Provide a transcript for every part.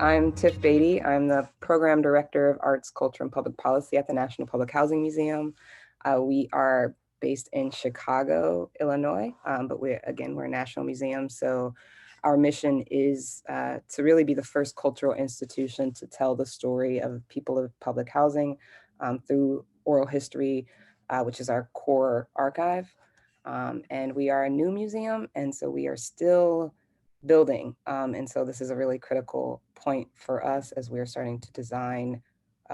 I'm Tiff Beatty. I'm the Program Director of Arts, Culture, and Public Policy at the National Public Housing Museum. We are based in Chicago, Illinois, but we're a national museum. So our mission is to really be the first cultural institution to tell the story of people of public housing through oral history, which is our core archive. And we are a new museum, and so we are still building. And so this is a really critical point for us as we're starting to design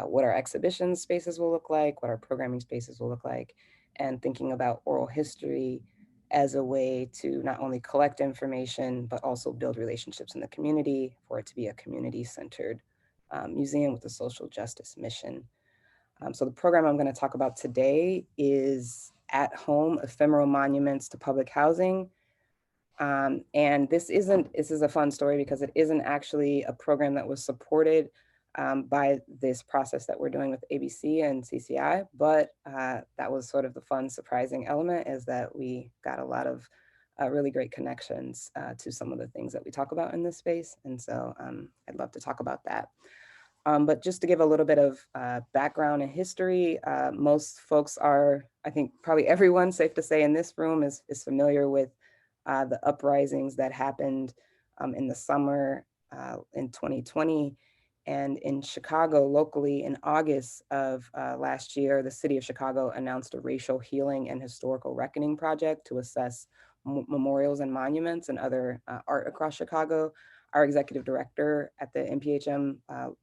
what our exhibition spaces will look like, what our programming spaces will look like, and thinking about oral history as a way to not only collect information, but also build relationships in the community for it to be a community-centered museum with a social justice mission. So the program I'm going to talk about today is At Home, Ephemeral Monuments to Public Housing. And this is a fun story because it isn't actually a program that was supported by this process that we're doing with ABC and CCI, but that was sort of the fun, surprising element, is that we got a lot of really great connections to some of the things that we talk about in this space. And so I'd love to talk about that. But just to give a little bit of background and history, most folks are, I think probably everyone, safe to say, in this room is familiar with the uprisings that happened in the summer in 2020. And in Chicago, locally, in August of last year, the city of Chicago announced a racial healing and historical reckoning project to assess memorials and monuments and other art across Chicago. Our executive director at the NPHM,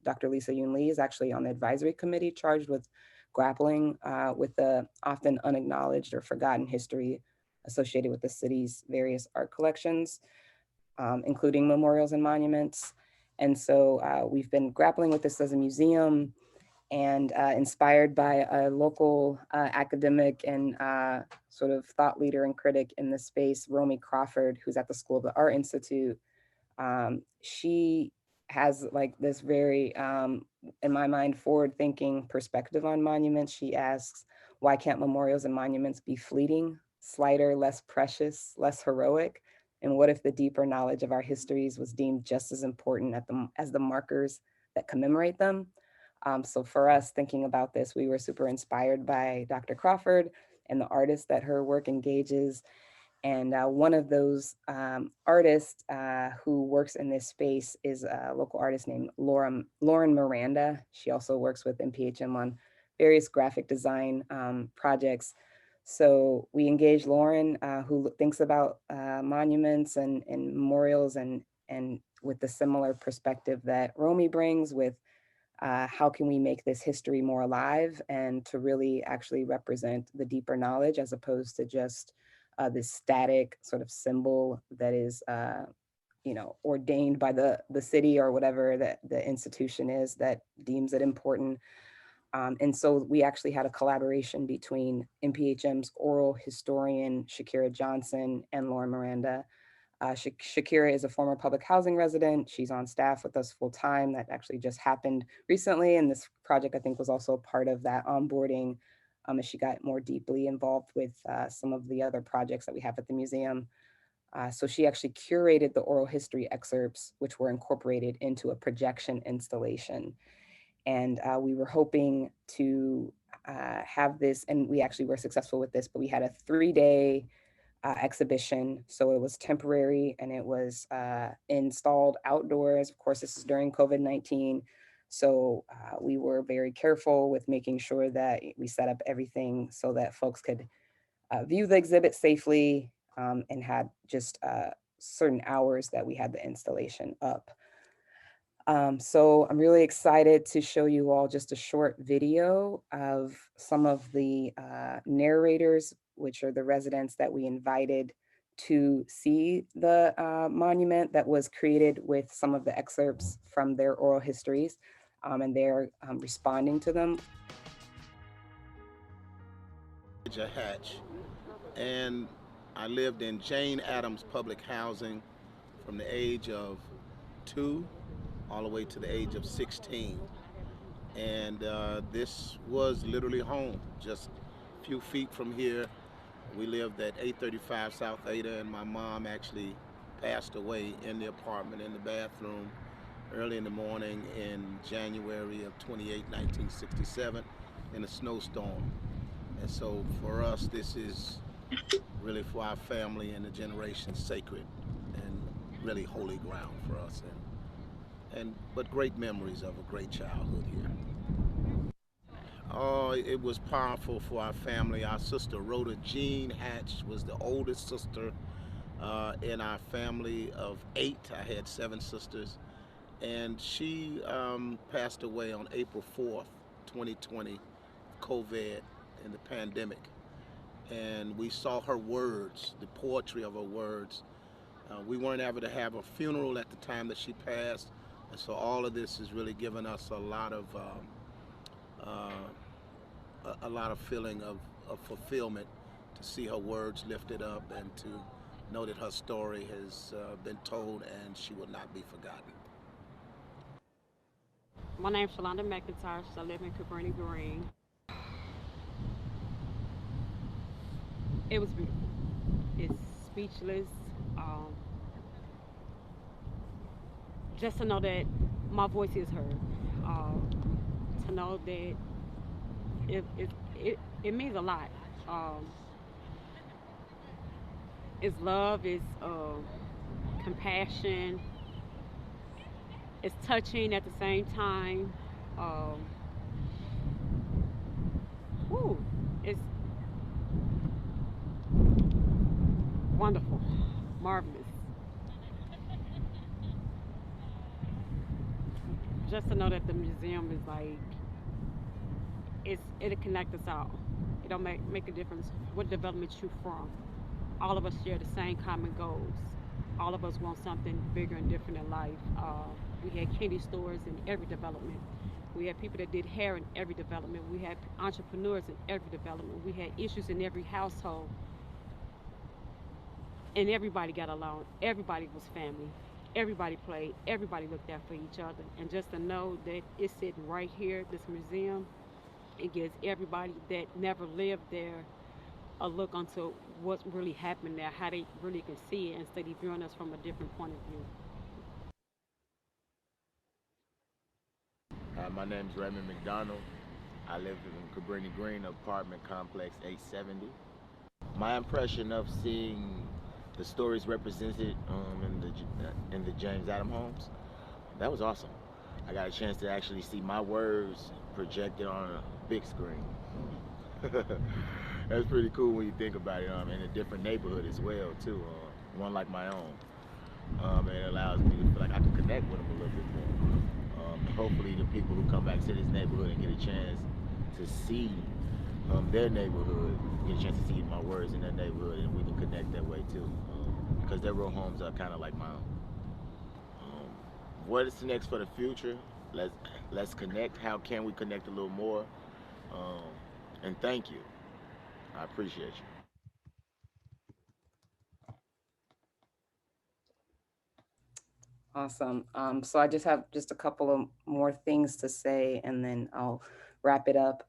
Dr. Lisa Yoon Lee, is actually on the advisory committee charged with grappling with the often unacknowledged or forgotten history associated with the city's various art collections, including memorials and monuments. And so we've been grappling with this as a museum, and inspired by a local academic and sort of thought leader and critic in the space, Romy Crawford, who's at the School of the Art Institute. She has like this very, in my mind, forward-thinking perspective on monuments. She asks, why can't memorials and monuments be fleeting, slighter, less precious, less heroic? And what if the deeper knowledge of our histories was deemed just as important as the markers that commemorate them? So for us, thinking about this, we were super inspired by Dr. Crawford and the artists that her work engages. And one of those artists who works in this space is a local artist named Lauren Miranda. She also works with NPHM on various graphic design projects. So we engaged Lauren, who thinks about monuments and memorials and with the similar perspective that Romy brings with how can we make this history more alive and to really actually represent the deeper knowledge as opposed to just this static sort of symbol that is, ordained by the city or whatever that the institution is that deems it important. And so we actually had a collaboration between NPHM's oral historian, Shakira Johnson, and Lauren Miranda. Shakira is a former public housing resident. She's on staff with us full time. That actually just happened recently. And this project, I think, was also part of that onboarding as she got more deeply involved with some of the other projects that we have at the museum. So she actually curated the oral history excerpts, which were incorporated into a projection installation. And we were hoping to have this, and we actually were successful with this, but we had a 3-day exhibition. So it was temporary and it was installed outdoors. Of course, this is during COVID-19. So we were very careful with making sure that we set up everything so that folks could view the exhibit safely and had just certain hours that we had the installation up. So I'm really excited to show you all just a short video of some of the narrators, which are the residents that we invited to see the monument that was created with some of the excerpts from their oral histories, and they're responding to them. Hatch, and I lived in Jane Addams public housing from the age of 2 all the way to the age of 16. And this was literally home, just a few feet from here. We lived at 835 South Ada, and my mom actually passed away in the apartment, in the bathroom. early in the morning in January of 28, 1967, in a snowstorm. And so for us, this is really for our family and the generation sacred and really holy ground for us. And but great memories of a great childhood here. Oh, it was powerful for our family. Our sister Rhoda Jean Hatch was the oldest sister in our family of eight. I had seven sisters, and she passed away on April 4th, 2020, COVID and the pandemic. And we saw her words, the poetry of her words. We weren't able to have a funeral at the time that she passed, and so all of this has really given us a lot of feeling of fulfillment to see her words lifted up and to know that her story has been told and she will not be forgotten. My name's Shalonda McIntosh. I live in Cabrini Green. It was beautiful. It's speechless. Um, just to know that my voice is heard. To know that it, it, it means a lot. Um, it's love, it's compassion, it's touching at the same time. Um, whew, it's wonderful, marvelous. Just to know that the museum is like it'll connect us all. It'll make a difference what development you're from. All of us share the same common goals. All of us want something bigger and different in life. We had candy stores in every development. We had people that did hair in every development. We had entrepreneurs in every development. We had issues in every household, and everybody got along. Everybody was family. Everybody played. Everybody looked out for each other. And just to know that it's sitting right here, this museum, it gives everybody that never lived there a look onto what's really happening there, how they really can see it instead of viewing us from a different point of view. My name's Raymond McDonald. I live in Cabrini Green, apartment complex 870. My impression of seeing the stories represented in the James Adam homes, that was awesome. I got a chance to actually see my words projected on a big screen. That's pretty cool when you think about it. In a different neighborhood as well too, one like my own. And it allows me to feel like I can connect with them a little bit more. Hopefully, the people who come back to this neighborhood and get a chance to see their neighborhood, get a chance to see my words in their neighborhood, and we can connect that way too. Because their real homes are kind of like my own. Um, what is next for the future? Let's let's connect. How can we connect a little more? Um, and thank you. I appreciate you. Awesome. So I just have just a couple of more things to say and then I'll wrap it up.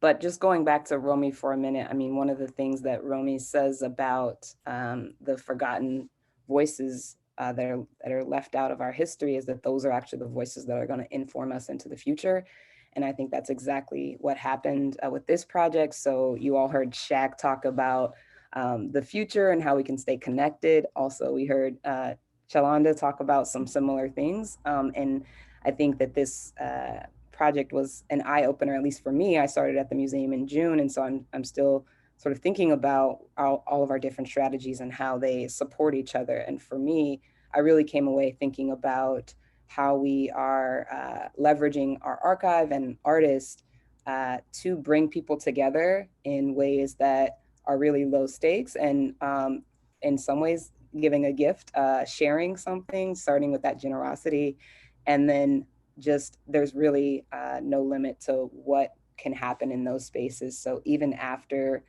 But just going back to Romy for a minute, I mean, one of the things that Romy says about the forgotten voices that are left out of our history is that those are actually the voices that are going to inform us into the future. And I think that's exactly what happened with this project. So you all heard Shaq talk about the future and how we can stay connected. Also, we heard Chalanda talk about some similar things. And I think that this project was an eye opener, at least for me. I started at the museum in June, and so I'm still sort of thinking about all of our different strategies and how they support each other. And for me, I really came away thinking about how we are leveraging our archive and artists to bring people together in ways that are really low stakes and in some ways giving a gift, sharing something, starting with that generosity. And then just there's really no limit to what can happen in those spaces. So even after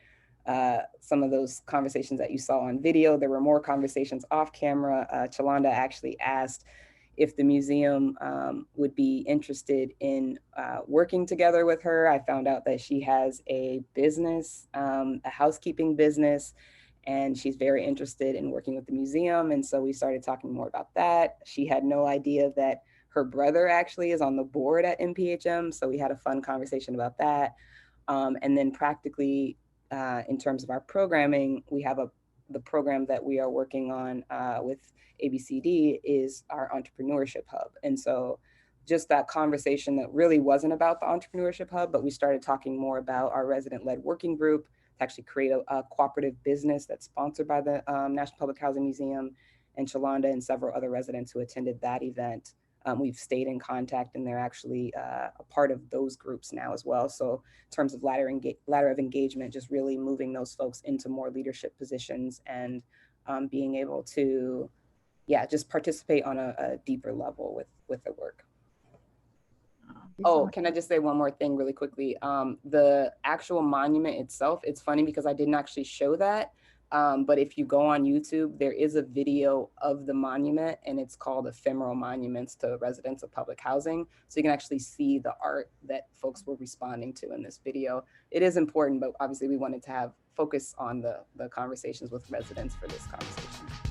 some of those conversations that you saw on video, there were more conversations off camera. Chalanda actually asked if the museum would be interested in working together with her. I found out that she has a business, a housekeeping business, and she's very interested in working with the museum. And so we started talking more about that. She had no idea that her brother actually is on the board at NPHM. So we had a fun conversation about that. And then practically, in terms of our programming, we have the program that we are working on with ABCD is our entrepreneurship hub. And so just that conversation that really wasn't about the entrepreneurship hub, but we started talking more about our resident-led working group to actually create a cooperative business that's sponsored by the National Public Housing Museum. And Shalonda and several other residents who attended that event, we've stayed in contact, and they're actually a part of those groups now as well. So in terms of ladder of engagement, just really moving those folks into more leadership positions and being able to, yeah, just participate on a deeper level with the work. Oh, can I just say one more thing really quickly? The actual monument itself, it's funny because I didn't actually show that. But if you go on YouTube, there is a video of the monument, and it's called Ephemeral Monuments to Residents of Public Housing. So you can actually see the art that folks were responding to in this video. It is important, but obviously we wanted to have focus on the conversations with residents for this conversation.